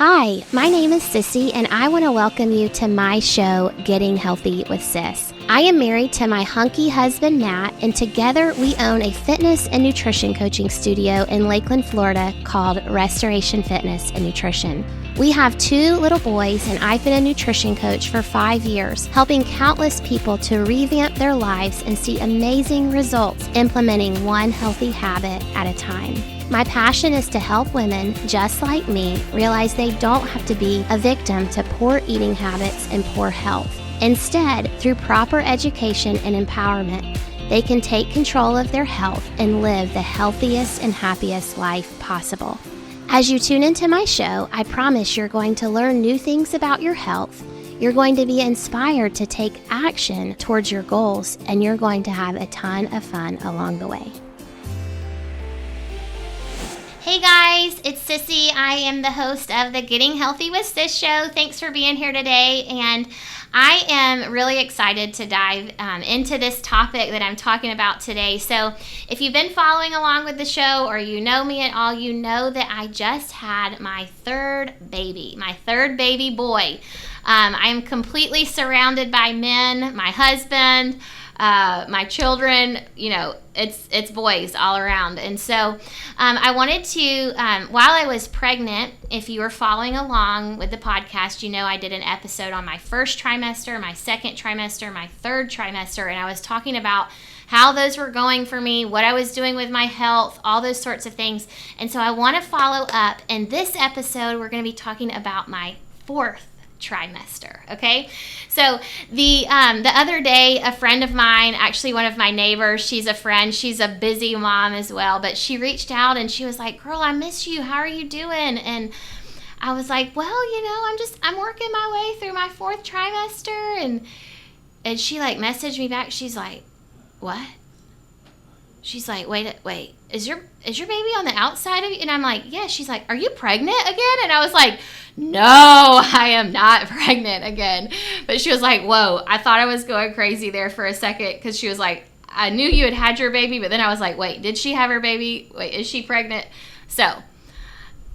Hi, my name is Sissy, and I want to welcome you to my show, Getting Healthy with Sis. I am married to my hunky husband, Matt, and together we own a fitness and nutrition coaching studio in Lakeland, Florida called Restoration Fitness and Nutrition. We have 2 little boys, and I've been a nutrition coach for 5 years, helping countless people to revamp their lives and see amazing results implementing one healthy habit at a time. My passion is to help women just like me realize they don't have to be a victim to poor eating habits and poor health. Instead, through proper education and empowerment, they can take control of their health and live the healthiest and happiest life possible. As you tune into my show, I promise you're going to learn new things about your health. You're going to be inspired to take action towards your goals, and you're going to have a ton of fun along the way. Hey guys, it's Sissy. I am the host of the Getting Healthy with Sis show. Thanks for being here today, and I am really excited to dive into this topic that I'm talking about today. So if you've been following along with the show or you know me at all, you know that I just had my third baby boy. I'm completely surrounded by men, my husband, my children, it's boys all around. And so I wanted to, while I was pregnant, if you were following along with the podcast, I did an episode on my first trimester, my second trimester, my third trimester, and I was talking about how those were going for me, what I was doing with my health, all those sorts of things. And so I want to follow up. In this episode, we're going to be talking about my fourth trimester. Okay, so the other day, a friend of mine, actually one of my neighbors, she's a friend, she's a busy mom as well, but she reached out and she was like, "Girl, I miss you. How are you doing?" And I was like, "Well, I'm working my way through my fourth trimester." And she messaged me back. She's like, "What?" She's like, wait, is your baby on the outside of you? And I'm like, "Yeah." She's like, "Are you pregnant again?" And I was like, "No, I am not pregnant again." But she was like, "Whoa," I thought I was going crazy there for a second, because she was like, "I knew you had your baby," but then I was like, "Wait, did she have her baby? Wait, is she pregnant?" So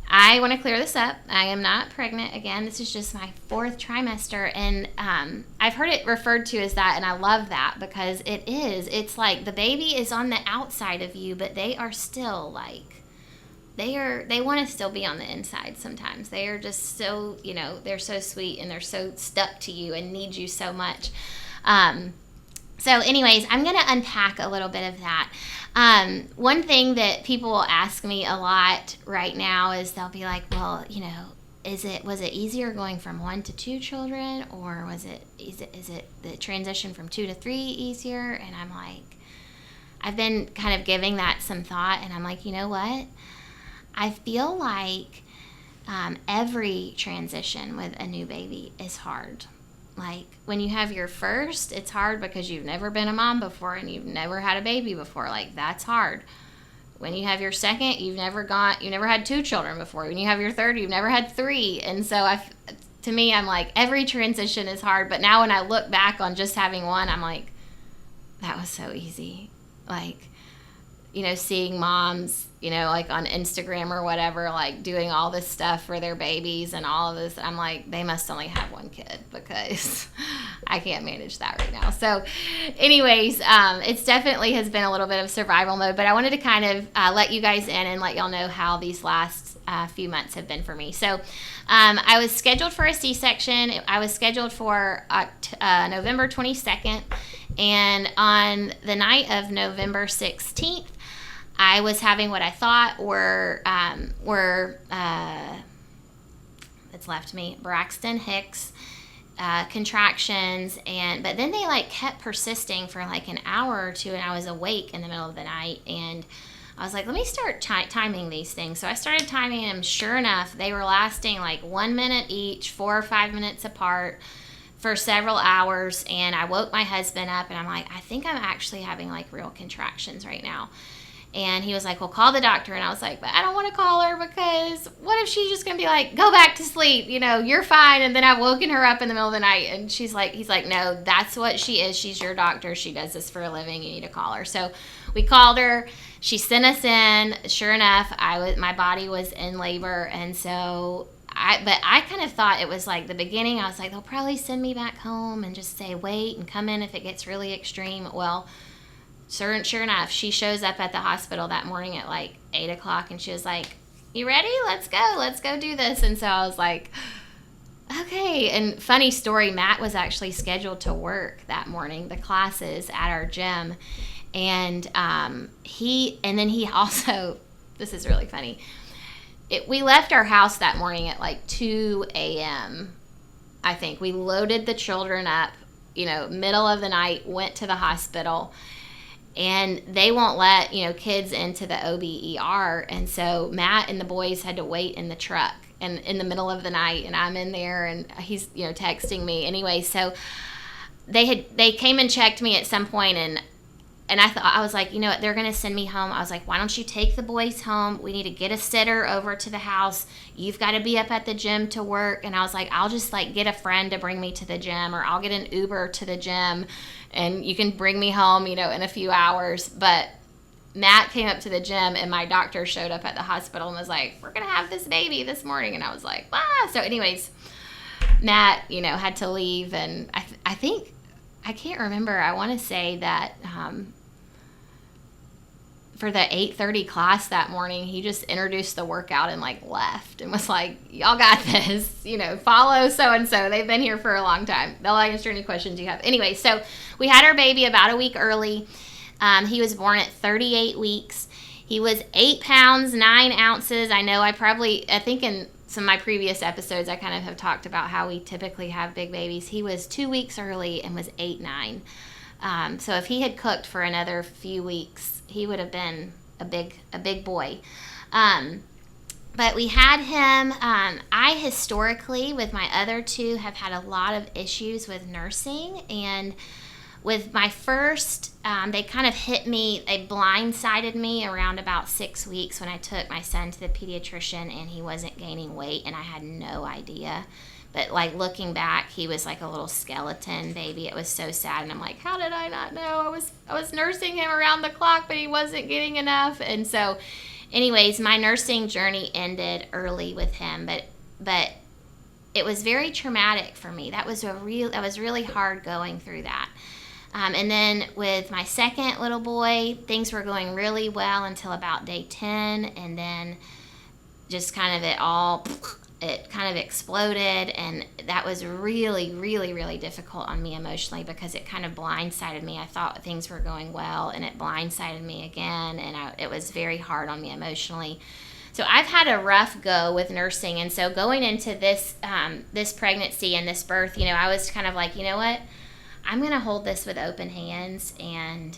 I want to clear this up. I am not pregnant again. This is just my fourth trimester, and I've heard it referred to as that, and I love that, because it is. It's like the baby is on the outside of you, but they are still they want to still be on the inside sometimes. They are just so, they're so sweet, and they're so stuck to you and need you so much. So anyways, I'm going to unpack a little bit of that. One thing that people will ask me a lot right now is they'll be like, "Well, was it easier going from 1 to 2 children, or is it the transition from 2 to 3 easier?" And I'm like, I've been kind of giving that some thought, and I'm like, you know what? I feel like every transition with a new baby is hard. Like, when you have your first, it's hard because you've never been a mom before and you've never had a baby before. Like, that's hard. When you have your second, you never had 2 children before. When you have your third, you've never had 3. And so to me, I'm like, every transition is hard. But now when I look back on just having one, I'm like, that was so easy. Like, seeing moms, like on Instagram or whatever, like doing all this stuff for their babies and all of this. I'm like, they must only have 1 kid, because I can't manage that right now. So anyways, it's definitely has been a little bit of survival mode, but I wanted to kind of let you guys in and let y'all know how these last few months have been for me. So I was scheduled for a C-section. I was scheduled for November 22nd, and on the night of November 16th, I was having what I thought were it's left me, Braxton Hicks contractions, but then they kept persisting for an hour or 2, and I was awake in the middle of the night, and I was like, let me start timing these things. So I started timing them. Sure enough, they were lasting 1 minute each, 4 or 5 minutes apart, for several hours. And I woke my husband up, and I'm like, I think I'm actually having real contractions right now. And he was like, "Well, call the doctor." And I was like, "But I don't want to call her, because what if she's just going to be like, go back to sleep, you're fine." And then I've woken her up in the middle of the night, and he's like, "No, that's what she is. She's your doctor. She does this for a living. You need to call her." So we called her. She sent us in. Sure enough, my body was in labor. And so But I kind of thought it was like the beginning. I was like, they'll probably send me back home and just say, wait and come in if it gets really extreme. Well, sure enough, she shows up at the hospital that morning at like 8 o'clock, and she was like, you ready? Let's go do this. And so I was like, okay. And funny story, Matt was actually scheduled to work that morning, the classes at our gym. And he also, this is really funny. We left our house that morning at like 2 a.m. I think. We loaded the children up, middle of the night, went to the hospital, and they won't let, kids into the OB/ER. And so Matt and the boys had to wait in the truck and in the middle of the night, and I'm in there, and he's, texting me. Anyway, so they came and checked me at some point, and I was like, what, they're going to send me home. I was like, why don't you take the boys home? We need to get a sitter over to the house. You've got to be up at the gym to work. And I was like, I'll just like get a friend to bring me to the gym, or I'll get an Uber to the gym, and you can bring me home, in a few hours. But Matt came up to the gym, and my doctor showed up at the hospital and was like, we're going to have this baby this morning. And I was like, So anyways, Matt, had to leave. And I think, I can't remember. I want to say that for the 8:30 class that morning, he just introduced the workout and like left and was like, y'all got this, follow so-and-so. They've been here for a long time. They'll answer any questions you have. Anyway, so we had our baby about a week early. He was born at 38 weeks. He was 8 pounds, 9 ounces. I think in some of my previous episodes, I kind of have talked about how we typically have big babies. He was 2 weeks early and was 8'9". So if he had cooked for another few weeks, he would have been a big boy. But we had him. I historically, with my other two, have had a lot of issues with nursing. And with my first, they kind of they blindsided me around about 6 weeks when I took my son to the pediatrician, and he wasn't gaining weight, and I had no idea. But like looking back, he was like a little skeleton baby. It was so sad, and I'm like, how did I not know? I was nursing him around the clock, but he wasn't getting enough. And so, anyways, my nursing journey ended early with him, but it was very traumatic for me. That was really hard going through that. And then with my second little boy, things were going really well until about day 10, and then just kind of it kind of exploded, and that was really, really, really difficult on me emotionally because it kind of blindsided me. I thought things were going well, and it blindsided me again, and it was very hard on me emotionally. So I've had a rough go with nursing, and so going into this pregnancy and this birth, I was kind of like, you know what? I'm going to hold this with open hands, and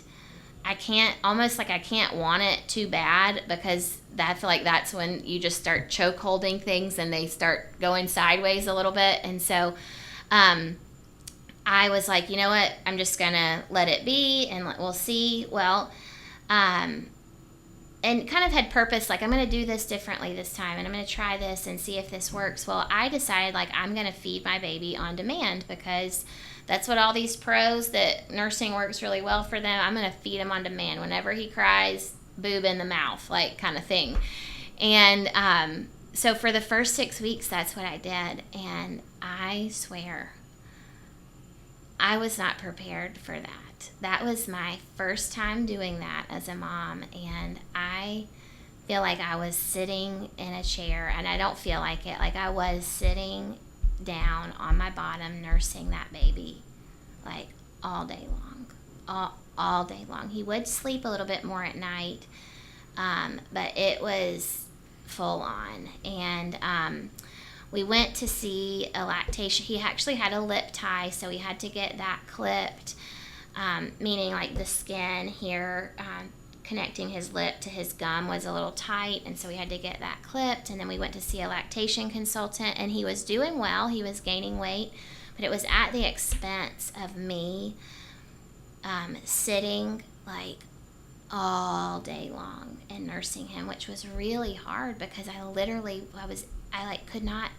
I can't want it too bad, because I feel like that's when you just start choke holding things and they start going sideways a little bit. And so I was like, you know what, I'm just going to let it be and we'll see. Well, and kind of had purpose, like I'm going to do this differently this time, and I'm going to try this and see if this works. Well, I decided like I'm going to feed my baby on demand, because that's what all these pros that nursing works really well for them. I'm going to feed him on demand. Whenever he cries, boob in the mouth, like kind of thing. And so for the first 6 weeks, that's what I did. And I swear, I was not prepared for that. That was my first time doing that as a mom. And I feel like I was sitting in a chair, and I don't feel like it. Like I was sitting down on my bottom nursing that baby like all day long, all day long. He would sleep a little bit more at night, but it was full on. And we went to see a lactation. He actually had a lip tie, so we had to get that clipped, meaning like the skin here connecting his lip to his gum was a little tight, and so we had to get that clipped. And then we went to see a lactation consultant, and he was doing well. He was gaining weight, but it was at the expense of me sitting like all day long and nursing him, which was really hard, because I could not,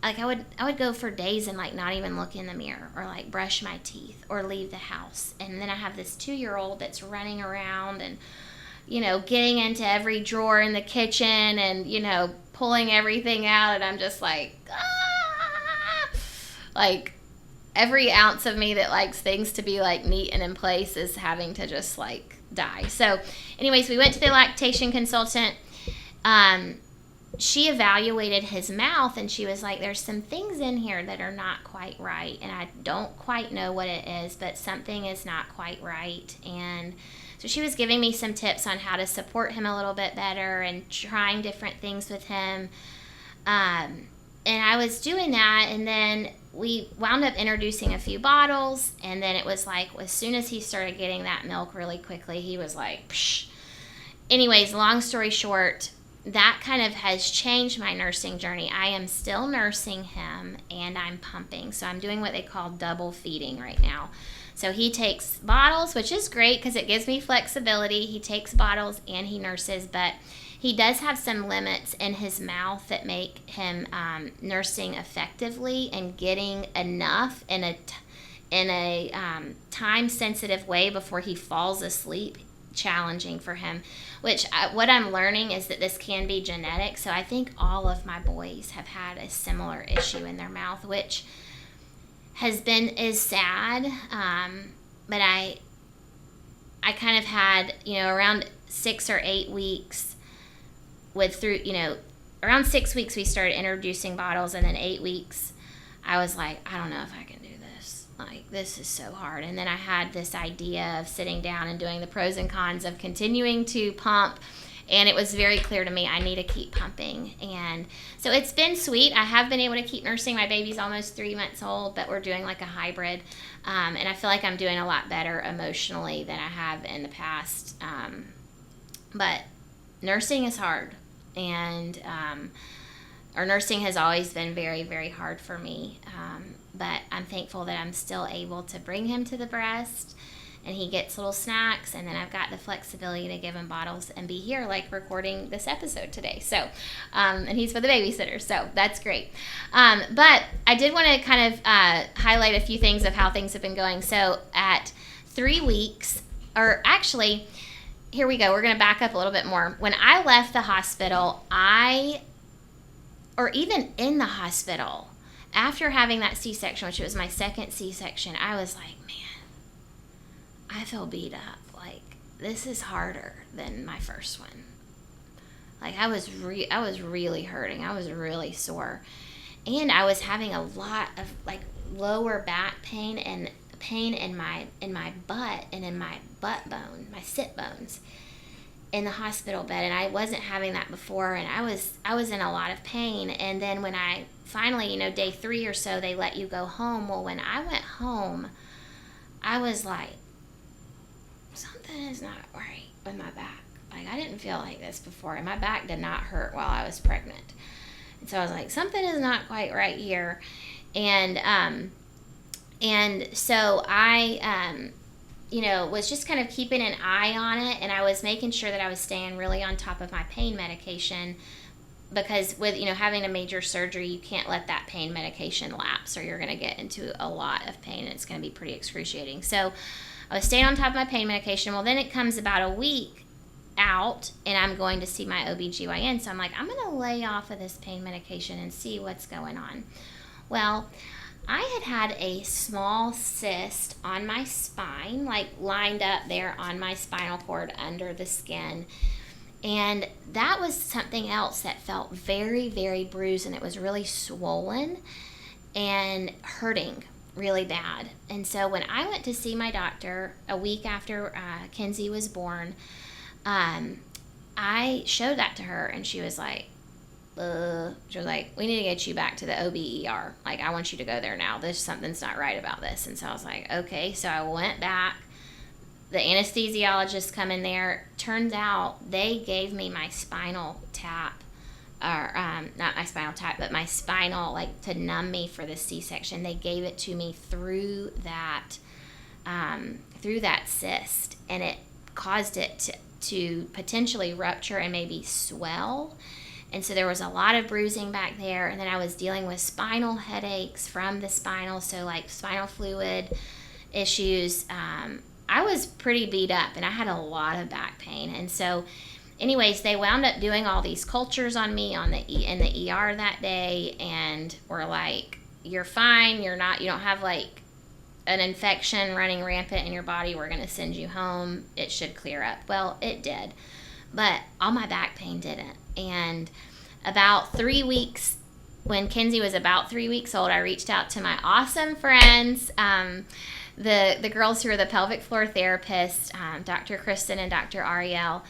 like I would go for days and like not even look in the mirror or like brush my teeth or leave the house. And then I have this 2-year-old that's running around and getting into every drawer in the kitchen and, pulling everything out. And I'm just like, ah! Like, every ounce of me that likes things to be like neat and in place is having to just like die. So anyways, we went to the lactation consultant. She evaluated his mouth and she was like, there's some things in here that are not quite right. And I don't quite know what it is, but something is not quite right. And so she was giving me some tips on how to support him a little bit better and trying different things with him. And I was doing that, and then we wound up introducing a few bottles, and then it was like as soon as he started getting that milk really quickly, he was like, psh. Anyways, long story short, that kind of has changed my nursing journey. I am still nursing him, and I'm pumping. So I'm doing what they call double feeding right now. So he takes bottles, which is great because it gives me flexibility. He takes bottles and he nurses, but he does have some limits in his mouth that make him nursing effectively and getting enough in a time-sensitive way before he falls asleep challenging for him. Which what I'm learning is that this can be genetic. So I think all of my boys have had a similar issue in their mouth, which is sad. But I kind of had around 6 or 8 weeks. Around 6 weeks we started introducing bottles, and then 8 weeks I was like, I don't know if I can do this. Like, this is so hard. And then I had this idea of sitting down and doing the pros and cons of continuing to pump, and it was very clear to me I need to keep pumping. And so it's been sweet. I have been able to keep nursing. My baby's almost 3 months old, but we're doing like a hybrid, and I feel like I'm doing a lot better emotionally than I have in the past. But nursing is hard. And our nursing has always been very, very hard for me. But I'm thankful that I'm still able to bring him to the breast, and he gets little snacks, and then I've got the flexibility to give him bottles and be here like recording this episode today. So, and he's with the babysitter, so that's great. But I did want to kind of highlight a few things of how things have been going. So at 3 weeks, or actually, here we go. We're going to back up a little bit more. When I left the hospital, or even in the hospital, after having that C-section, which was my second C-section, I was like, man, I feel beat up. Like, this is harder than my first one. Like, I was really hurting. I was really sore. And I was having a lot of, like, lower back pain and pain in my butt and in my butt bone, my sit bones, in the hospital bed, and I wasn't having that before, and I was in a lot of pain. And then when I finally, day 3 or so, they let you go home. Well, when I went home, I was like, something is not right with my back. Like, I didn't feel like this before, and my back did not hurt while I was pregnant. And so I was like, something is not quite right here. And so I, was just kind of keeping an eye on it, and I was making sure that I was staying really on top of my pain medication, because with, having a major surgery, you can't let that pain medication lapse, or you're going to get into a lot of pain, and it's going to be pretty excruciating. So I was staying on top of my pain medication. Well, then it comes about a week out, and I'm going to see my OBGYN, so I'm like, I'm going to lay off of this pain medication and see what's going on. Well, I had a small cyst on my spine, like lined up there on my spinal cord under the skin. And that was something else that felt very, very bruised, and it was really swollen and hurting really bad. And so when I went to see my doctor a week after Kinsey was born, I showed that to her, and she was like, she was like, we need to get you back to the OBER. Like, I want you to go there now. Something's not right about this. And so I was like, okay. So I went back. The anesthesiologist come in there. Turns out they gave me my spinal tap, or not my spinal tap, but my spinal, like, to numb me for the C-section. They gave it to me through that cyst, and it caused it to potentially rupture and maybe swell. And so there was a lot of bruising back there. And then I was dealing with spinal headaches from the spinal, so like spinal fluid issues. I was pretty beat up, and I had a lot of back pain. And so anyways, they wound up doing all these cultures on me in the ER that day, and were like, you're fine, you don't have like an infection running rampant in your body, we're going to send you home, it should clear up. Well, it did, but all my back pain didn't. And about 3 weeks, when Kinsey was about 3 weeks old, I reached out to my awesome friends, the girls who are the pelvic floor therapists, Dr. Kristen and Dr. Ariel.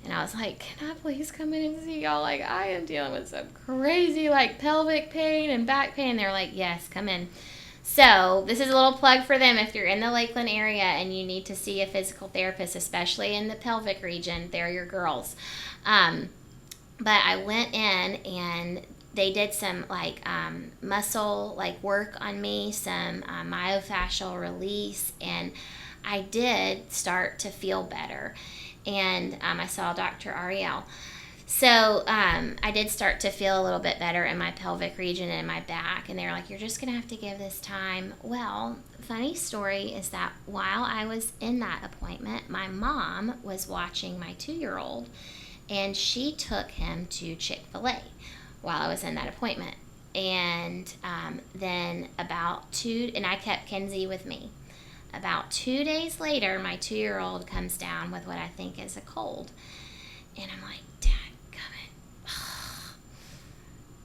And I was like, can I please come in and see y'all? Like, I am dealing with some crazy, like, pelvic pain and back pain. They're like, yes, come in. So this is a little plug for them. If you're in the Lakeland area and you need to see a physical therapist, especially in the pelvic region, they're your girls. But I went in, and they did some, like, muscle, like, work on me, some myofascial release, and I did start to feel better. And I saw Dr. Ariel. So I did start to feel a little bit better in my pelvic region and my back. And they were like, you're just going to have to give this time. Well, funny story is that while I was in that appointment, my mom was watching my 2-year-old, and she took him to Chick-fil-A while I was in that appointment. And then and I kept Kinsey with me. About 2 days later, my 2-year-old comes down with what I think is a cold. And I'm like, Dad, come in.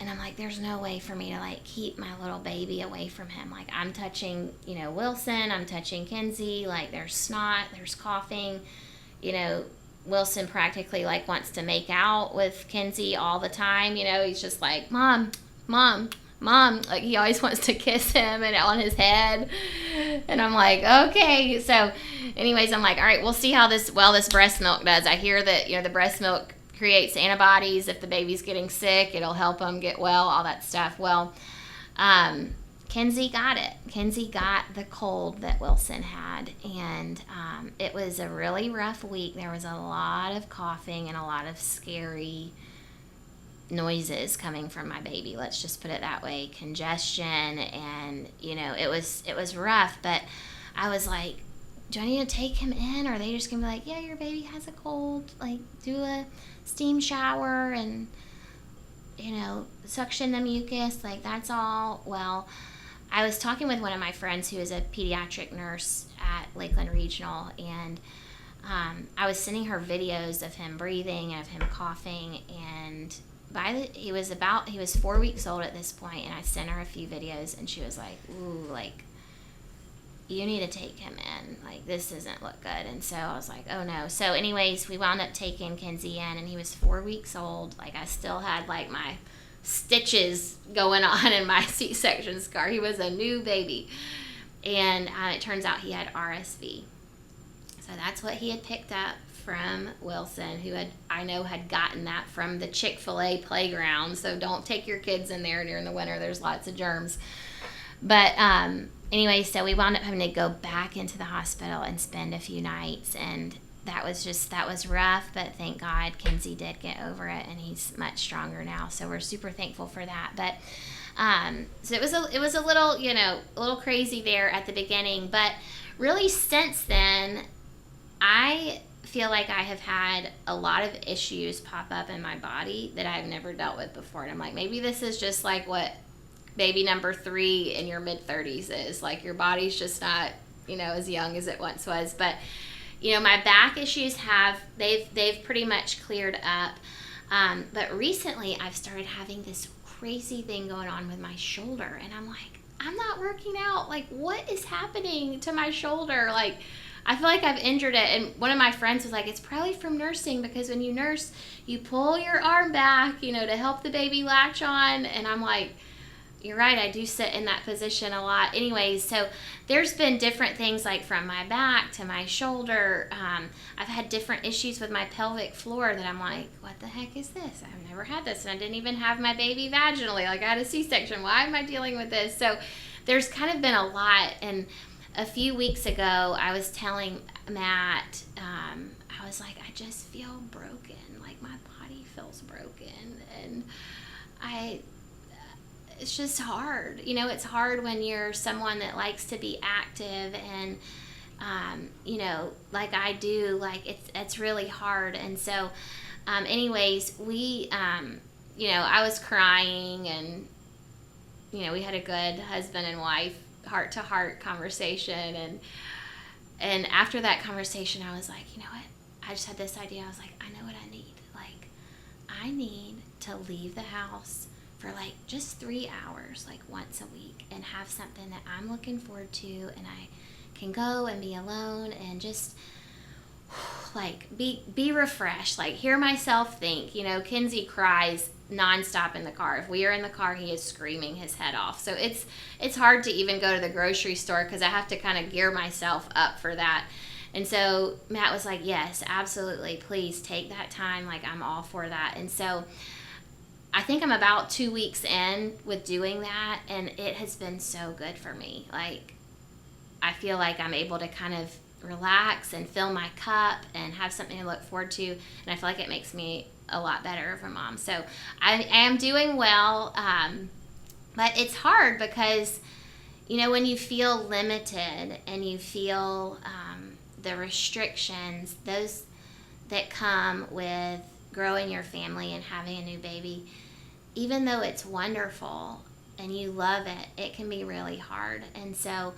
And I'm like, there's no way for me to, like, keep my little baby away from him. Like, I'm touching, Wilson, I'm touching Kinsey. Like, there's snot, there's coughing. Wilson practically, like, wants to make out with Kinsey all the time. He's just like, Mom, Mom. Like, he always wants to kiss him and on his head. And I'm like, okay. So anyways, I'm like, all right, we'll see how this breast milk does. I hear that, the breast milk creates antibodies. If the baby's getting sick, it'll help them get well, all that stuff. Well, Kinsey got it. Kinsey got the cold that Wilson had. And it was a really rough week. There was a lot of coughing and a lot of scary noises coming from my baby, let's just put it that way, congestion, and it was rough. But I was like, do I need to take him in, or are they just gonna be like, yeah, your baby has a cold, like, do a steam shower and suction the mucus, like, that's all? Well, I was talking with one of my friends who is a pediatric nurse at Lakeland Regional, and I was sending her videos of him breathing and of him coughing, and he was 4 weeks old at this point, and I sent her a few videos, and she was like, ooh, like, you need to take him in. Like, this doesn't look good. And so I was like, oh no. So anyways, we wound up taking Kinsey in, and he was 4 weeks old. Like, I still had, like, my stitches going on in my C-section scar. He was a new baby. And it turns out he had RSV. So that's what he had picked up from Wilson, who had gotten that from the Chick-fil-A playground. So don't take your kids in there during the winter. There's lots of germs. But anyway, so we wound up having to go back into the hospital and spend a few nights, and that was rough, but thank God Kinsey did get over it, and he's much stronger now. So we're super thankful for that. But so it was a little crazy there at the beginning, but really since then, I feel like I have had a lot of issues pop up in my body that I've never dealt with before. And I'm like, maybe this is just like what baby number 3 in your mid-30s is. Like, your body's just not, as young as it once was. But, my back issues they've pretty much cleared up. But recently I've started having this crazy thing going on with my shoulder. And I'm like, I'm not working out. Like, what is happening to my shoulder? Like, I feel like I've injured it. And one of my friends was like, it's probably from nursing, because when you nurse, you pull your arm back, to help the baby latch on. And I'm like, you're right, I do sit in that position a lot. Anyways, so there's been different things, like from my back to my shoulder. I've had different issues with my pelvic floor that I'm like, what the heck is this? I've never had this, and I didn't even have my baby vaginally. Like, I had a C-section. Why am I dealing with this? So there's kind of been a lot. And a few weeks ago, I was telling Matt, I was like, I just feel broken. Like, my body feels broken. And it's just hard. It's hard when you're someone that likes to be active and like I do, like it's really hard. And so, anyways, I was crying, and, we had a good husband and wife heart to heart conversation. And after that conversation, I was like, you know what? I just had this idea. I was like, I know what I need. Like, I need to leave the house for like just 3 hours, like once a week, and have something that I'm looking forward to, and I can go and be alone and just like be refreshed, like hear myself think. Kinsey cries nonstop in the car. If we are in the car, he is screaming his head off. So it's hard to even go to the grocery store because I have to kind of gear myself up for that. And so Matt was like, yes, absolutely, please take that time. Like, I'm all for that. And so I think I'm about 2 weeks in with doing that, and it has been so good for me. Like, I feel like I'm able to kind of relax and fill my cup and have something to look forward to, and I feel like it makes me a lot better of a mom. So I am doing well, but it's hard because, when you feel limited and you feel the restrictions, those that come with growing your family and having a new baby, even though it's wonderful and you love it, it can be really hard. And so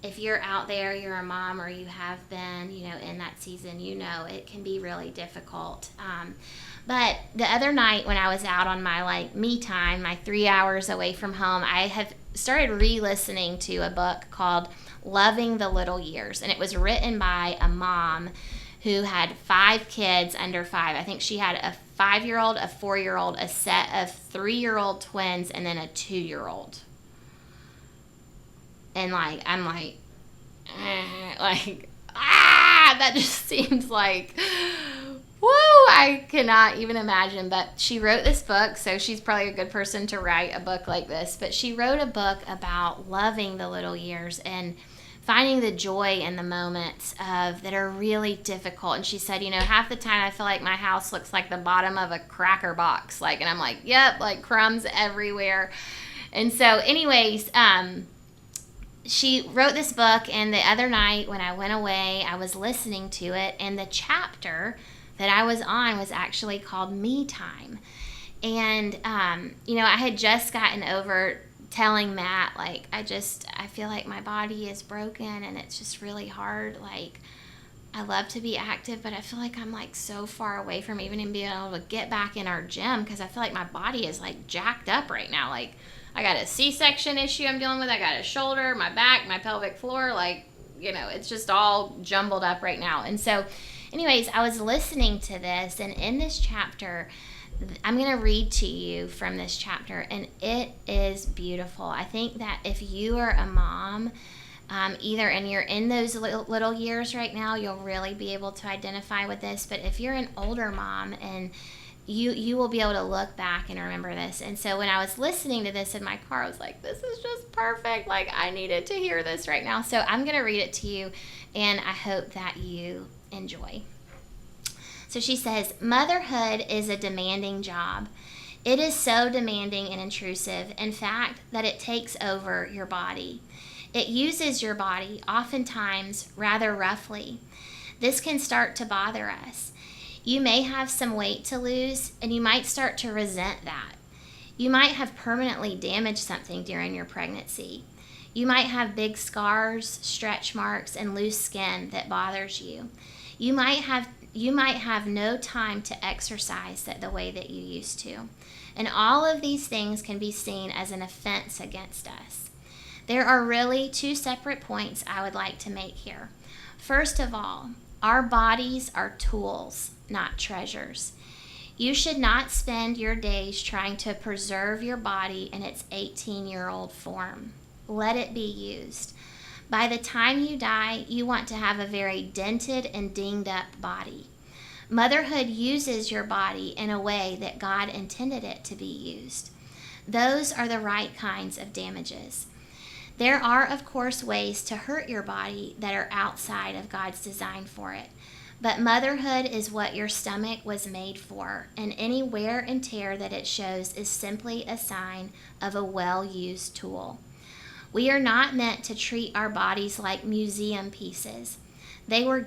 if you're out there, you're a mom, or you have been, in that season, it can be really difficult. But the other night when I was out on my me time, my 3 hours away from home, I have started re-listening to a book called Loving the Little Years. And it was written by a mom who had 5 kids under 5. I think she had a 5-year-old, a 4-year-old, a set of 3-year-old twins, and then a 2-year-old. And I'm like, that just seems like, woo, I cannot even imagine. But she wrote this book, so she's probably a good person to write a book like this. But she wrote a book about loving the little years and finding the joy in the moments that are really difficult. And she said, half the time I feel like my house looks like the bottom of a cracker box. And I'm like, yep, crumbs everywhere. And so anyways, she wrote this book, and the other night when I went away, I was listening to it, and the chapter that I was on was actually called Me Time. And, I had just gotten over telling Matt, I feel like my body is broken, and it's just really hard. I love to be active, but I feel like I'm so far away from even being able to get back in our gym, because I feel like my body is jacked up right now. I got a C-section issue I'm dealing with. I got a shoulder, my back, my pelvic floor. It's just all jumbled up right now. And so, anyways, I was listening to this, and in this chapter, I'm going to read to you from this chapter, and it is beautiful. I think that if you are a mom, and you're in those little years right now, you'll really be able to identify with this. But if you're an older mom, and you will be able to look back and remember this. And so when I was listening to this in my car, I was like, this is just perfect. I needed to hear this right now. So I'm going to read it to you, and I hope that you enjoy. So she says, motherhood is a demanding job. It is so demanding and intrusive, in fact, that it takes over your body. It uses your body, oftentimes rather roughly. This can start to bother us. You may have some weight to lose, and you might start to resent that. You might have permanently damaged something during your pregnancy. You might have big scars, stretch marks, and loose skin that bothers you. You might have no time to exercise the way that you used to. And all of these things can be seen as an offense against us. There are really 2 separate points I would like to make here. First of all, our bodies are tools, not treasures. You should not spend your days trying to preserve your body in its 18-year-old form. Let it be used. By the time you die, you want to have a very dented and dinged up body. Motherhood uses your body in a way that God intended it to be used. Those are the right kinds of damages. There are, of course, ways to hurt your body that are outside of God's design for it. But motherhood is what your stomach was made for, and any wear and tear that it shows is simply a sign of a well-used tool. We are not meant to treat our bodies like museum pieces. They were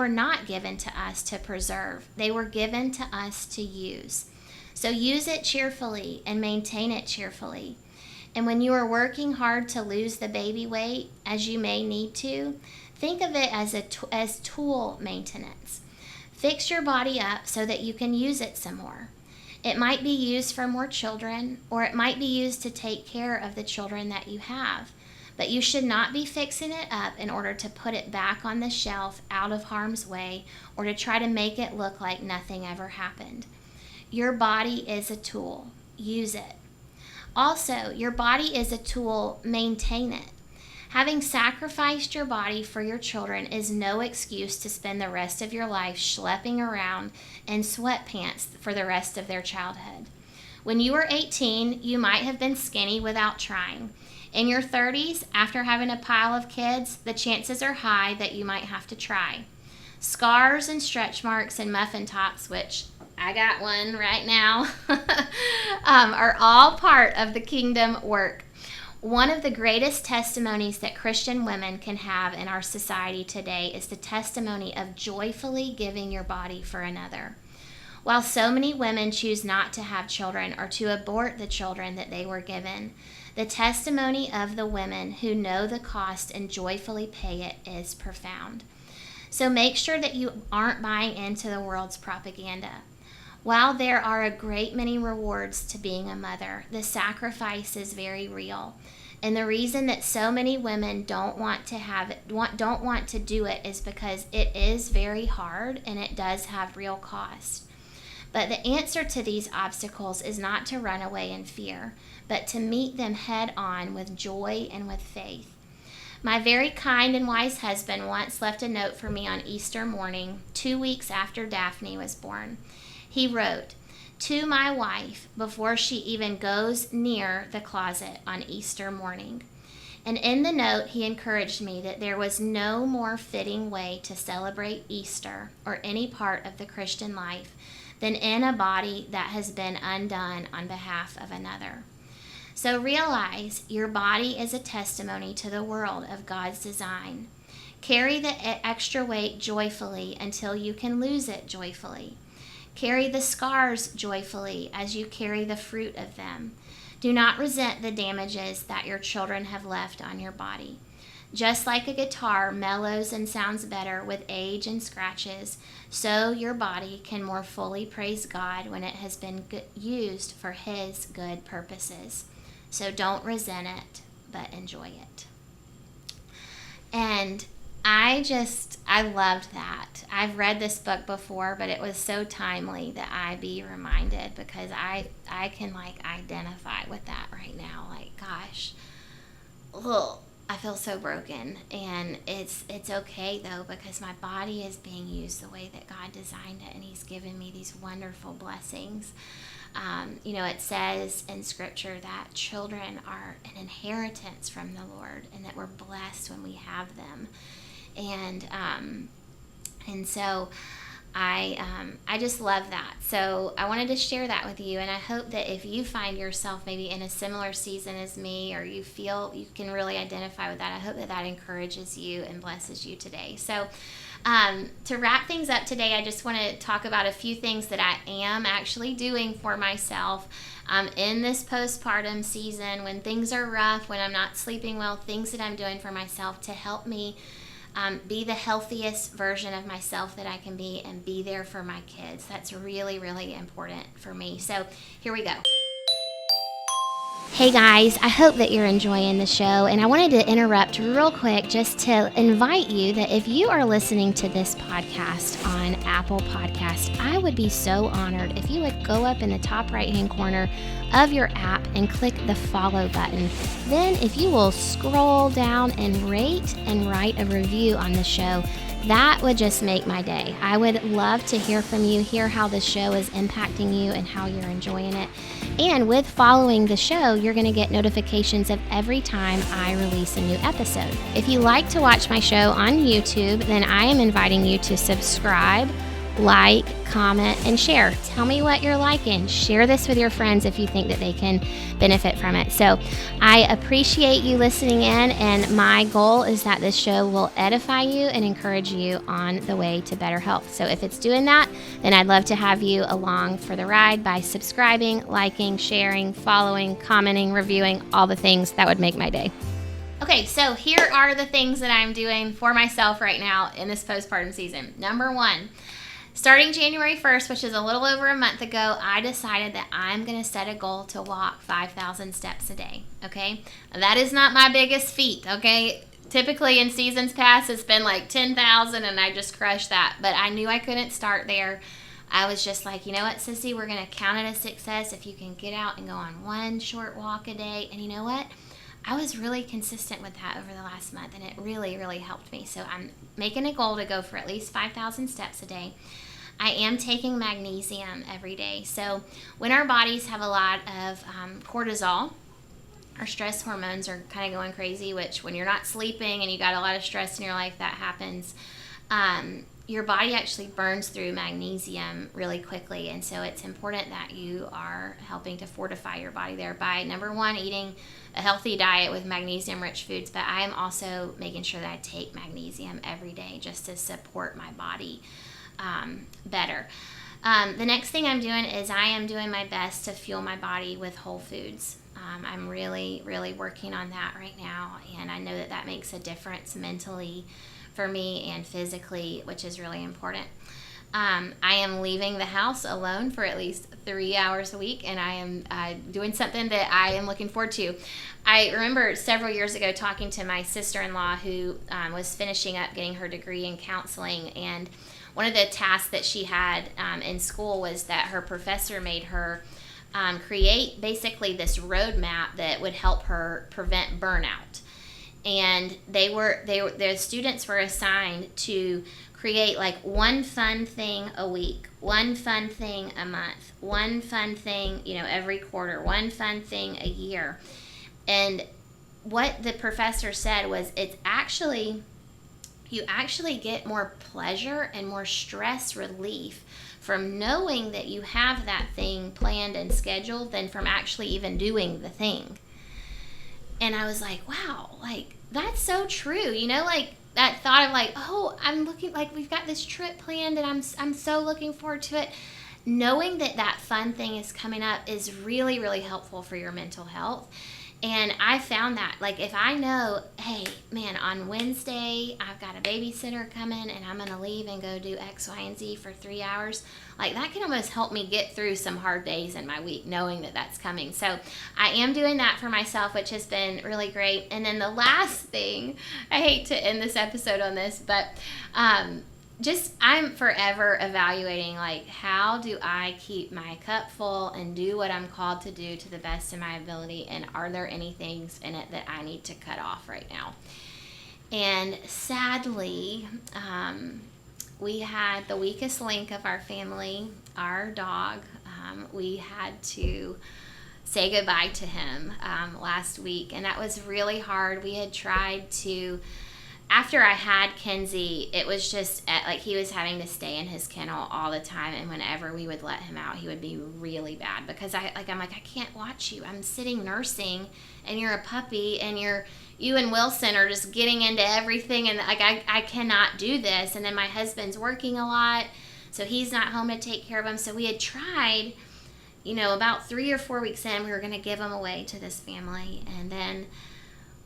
not given to us to preserve. They were given to us to use. So use it cheerfully and maintain it cheerfully. And when you are working hard to lose the baby weight, as you may need to, think of it as tool maintenance. Fix your body up so that you can use it some more. It might be used for more children, or it might be used to take care of the children that you have. But you should not be fixing it up in order to put it back on the shelf out of harm's way, or to try to make it look like nothing ever happened. Your body is a tool. Use it. Also, your body is a tool. Maintain it. Having sacrificed your body for your children is no excuse to spend the rest of your life schlepping around in sweatpants for the rest of their childhood. When you were 18, you might have been skinny without trying. In your 30s, after having a pile of kids, the chances are high that you might have to try. Scars and stretch marks and muffin tops, which I got one right now, are all part of the kingdom work. One of the greatest testimonies that Christian women can have in our society today is the testimony of joyfully giving your body for another. While so many women choose not to have children or to abort the children that they were given, the testimony of the women who know the cost and joyfully pay it is profound. So make sure that you aren't buying into the world's propaganda. While there are a great many rewards to being a mother, the sacrifice is very real. And the reason that so many women don't want to do it is because it is very hard and it does have real cost. But the answer to these obstacles is not to run away in fear, but to meet them head on with joy and with faith. My very kind and wise husband once left a note for me on Easter morning, 2 weeks after Daphne was born. He wrote, "To my wife, before she even goes near the closet on Easter morning." And in the note, he encouraged me that there was no more fitting way to celebrate Easter or any part of the Christian life than in a body that has been undone on behalf of another. So realize your body is a testimony to the world of God's design. Carry the extra weight joyfully until you can lose it joyfully. Carry the scars joyfully as you carry the fruit of them. Do not resent the damages that your children have left on your body. Just like a guitar mellows and sounds better with age and scratches, so your body can more fully praise God when it has been used for His good purposes. So don't resent it, but enjoy it. And I loved that. I've read this book before, but it was so timely that I be reminded, because I can identify with that right now. Like, gosh, ugh, I feel so broken, and it's okay though, because my body is being used the way that God designed it, and He's given me these wonderful blessings. It says in Scripture that children are an inheritance from the Lord, and that we're blessed when we have them. And so I just love that. So I wanted to share that with you, and I hope that if you find yourself maybe in a similar season as me, or you feel you can really identify with that, I hope that that encourages you and blesses you today. So to wrap things up today, I just want to talk about a few things that I am actually doing for myself in this postpartum season, when things are rough, when I'm not sleeping well, things that I'm doing for myself to help me be the healthiest version of myself that I can be, and be there for my kids. That's really, really important for me. So here we go. Hey guys, I hope that you're enjoying the show, and I wanted to interrupt real quick just to invite you that if you are listening to this podcast on Apple Podcast, I would be so honored if you would go up in the top right-hand corner of your app and click the follow button. Then if you will scroll down and rate and write a review on the show, that would just make my day. I would love to hear from you, hear how the show is impacting you and how you're enjoying it. And with following the show, you're going to get notifications of every time I release a new episode. If you like to watch my show on YouTube, then I am inviting you to subscribe like, comment, and share. Tell me what you're liking. Share this with your friends if you think that they can benefit from it. So I appreciate you listening in, and my goal is that this show will edify you and encourage you on the way to better health. So if it's doing that, then I'd love to have you along for the ride by subscribing, liking, sharing, following, commenting, reviewing, all the things that would make my day. Okay, so here are the things that I'm doing for myself right now in this postpartum season. Number one, starting January 1st, which is a little over a month ago, I decided that I'm going to set a goal to walk 5,000 steps a day, okay? That is not my biggest feat, okay? Typically in seasons past, it's been like 10,000 and I just crushed that. But I knew I couldn't start there. I was just like, you know what, Sissy, we're going to count it a success if you can get out and go on one short walk a day. And you know what? I was really consistent with that over the last month, and it really, really helped me. So I'm making a goal to go for at least 5,000 steps a day. I am taking magnesium every day. So when our bodies have a lot of cortisol, our stress hormones are kind of going crazy, which when you're not sleeping and you got a lot of stress in your life, that happens. Your body actually burns through magnesium really quickly, and so it's important that you are helping to fortify your body there by, number one, eating a healthy diet with magnesium-rich foods, but I am also making sure that I take magnesium every day just to support my body better. The next thing I'm doing is I am doing my best to fuel my body with whole foods. I'm really, really working on that right now, and I know that that makes a difference mentally for me and physically, which is really important. I am leaving the house alone for at least 3 hours a week, and I am doing something that I am looking forward to. I remember several years ago talking to my sister-in-law who was finishing up getting her degree in counseling, and one of the tasks that she had in school was that her professor made her create basically this roadmap that would help her prevent burnout. And the students were assigned to create like one fun thing a week, one fun thing a month, one fun thing, every quarter, one fun thing a year. And what the professor said was you actually get more pleasure and more stress relief from knowing that you have that thing planned and scheduled than from actually even doing the thing. And I was like, wow, like that's so true. Like that thought of like, oh, I'm looking, like we've got this trip planned and I'm so looking forward to it. Knowing that fun thing is coming up is really, really helpful for your mental health. And I found that, like, if I know, hey, man, on Wednesday, I've got a babysitter coming and I'm going to leave and go do X, Y, and Z for 3 hours, like, that can almost help me get through some hard days in my week, knowing that that's coming. So I am doing that for myself, which has been really great. And then the last thing, I hate to end this episode on this, but I'm forever evaluating, like, how do I keep my cup full and do what I'm called to do to the best of my ability, and are there any things in it that I need to cut off right now? And sadly, we had the weakest link of our family, our dog. We had to say goodbye to him last week, and that was really hard. We had tried to... After I had Kinsey, it was just like he was having to stay in his kennel all the time, and whenever we would let him out, he would be really bad because I'm like, I can't watch you. I'm sitting nursing, and you're a puppy, and you and Wilson are just getting into everything, and like I cannot do this. And then my husband's working a lot, so he's not home to take care of him. So we had tried, about 3 or 4 weeks in, we were going to give him away to this family, and then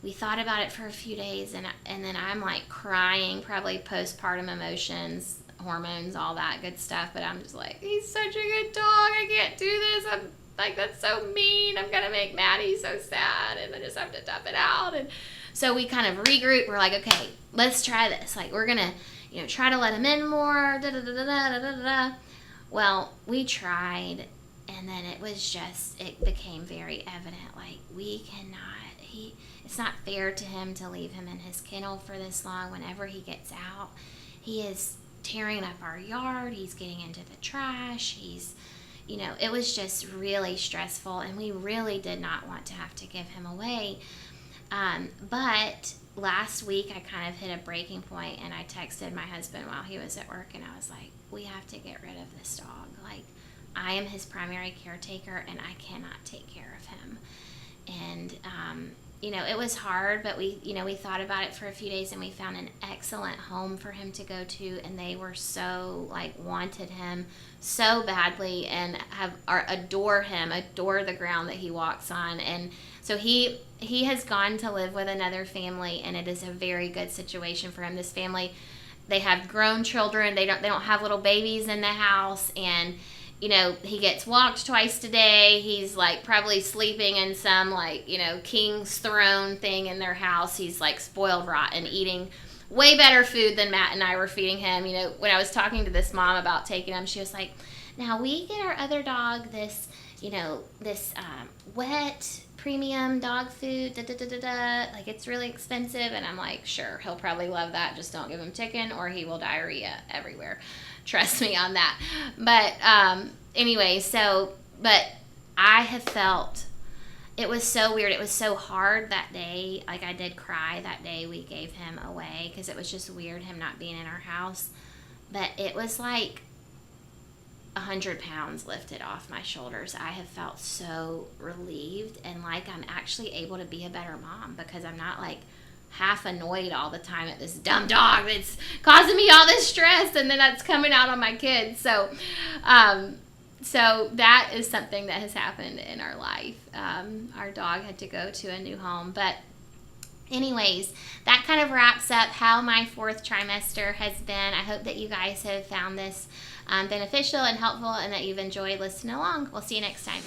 we thought about it for a few days, and then I'm like crying, probably postpartum emotions, hormones, all that good stuff. But I'm just like, he's such a good dog. I can't do this. I'm like, that's so mean. I'm going to make Maddie so sad, and I just have to tough it out. And so we kind of regrouped. We're like, okay, let's try this. Like, we're going to, try to let him in more. Well, we tried, and then it became very evident, like, we cannot, it's not fair to him to leave him in his kennel for this long. Whenever he gets out, he is tearing up our yard. He's getting into the trash. It was just really stressful, and we really did not want to have to give him away. But last week I kind of hit a breaking point, and I texted my husband while he was at work, and I was like, we have to get rid of this dog. Like, I am his primary caretaker, and I cannot take care of him. And, it was hard, but we thought about it for a few days, and we found an excellent home for him to go to, and they were so, wanted him so badly, and adore the ground that he walks on. And so he has gone to live with another family, and it is a very good situation for him. This family, they have grown children. They don't have little babies in the house, and he gets walked twice a day. He's probably sleeping in some king's throne thing in their house. He's spoiled rotten, eating way better food than Matt and I were feeding him. When I was talking to this mom about taking him, she was like, now we get our other dog this wet premium dog food, it's really expensive. And I'm like, sure, he'll probably love that. Just don't give him chicken or he will diarrhea everywhere. Trust me on that. But anyway, but I have felt, it was so weird. It was so hard that day. I did cry that day we gave him away, because it was just weird him not being in our house. But it was 100 pounds lifted off my shoulders. I have felt so relieved, and I'm actually able to be a better mom, because I'm not half annoyed all the time at this dumb dog that's causing me all this stress, and then that's coming out on my kids. So that is something that has happened in our life. Our dog had to go to a new home. But anyways, that kind of wraps up how my 4th trimester has been. I hope that you guys have found this beneficial and helpful, and that you've enjoyed listening along. We'll see you next time.